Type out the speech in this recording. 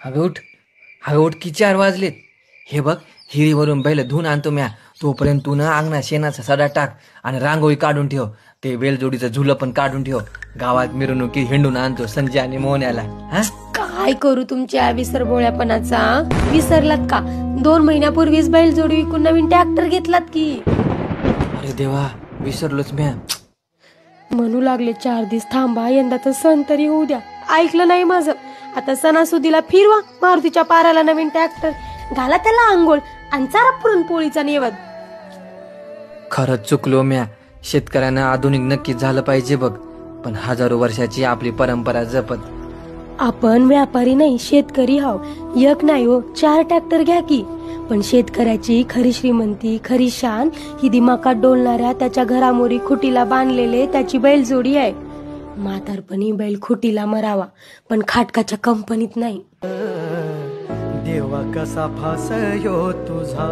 अगं उठ, अगं उठ की 4 वाजलेत. हे बघ, हिरीवरून बैल धुवून आणतो म्या. तोपर्यंत तू ना अंगणात शेणाचा सडा टाक आणि रांगोळी काढून ठेव. ते बेलजोडीचं झुलं पण काढून ठेव. गावात मिरवणुकी हिंडून आणतो संजय आणि मोहन्याला. हा काय करू तुमच्या विसरभोळ्यापणाचा? विसरलात का? 2 महिन्यापूर्वीच बैलजोडी विकून नवीन ट्रॅक्टर घेतलात की. अरे देवा, विसरलोच म्या. म्हणू लागले 4 दिवस थांबा, यंदाचा सण तरी होऊ द्या. ऐकलं नाही माझं. आता सणासुदीला फिरवा मारुतीच्या पाराला नवीन ट्रॅक्टर, घाला त्याला आंघोळ आणि चारा पुरणपोळीचा नैवेद्य. खरंच चुकलो म्या. शेतकऱ्यांना आधुनिक नक्कीच झालं पाहिजे बघ, पण हजारो वर्षाची आपली परंपरा जपत. आपण व्यापारी नाही, शेतकरी हाव. एक नाही हो, 4 ट्रॅक्टर घ्या की. पण शेतकऱ्याची खरी श्रीमंती, खरी शान ही दिमाकात डोलणाऱ्या त्याच्या घरामोरी खुटीला बांधलेले त्याची बैलजोडी आहे. म्हातारपणी बैल खुटीला मरावा, पण खाटकाच्या कंपनीत नाही. देवा कसा फासयो तुझा.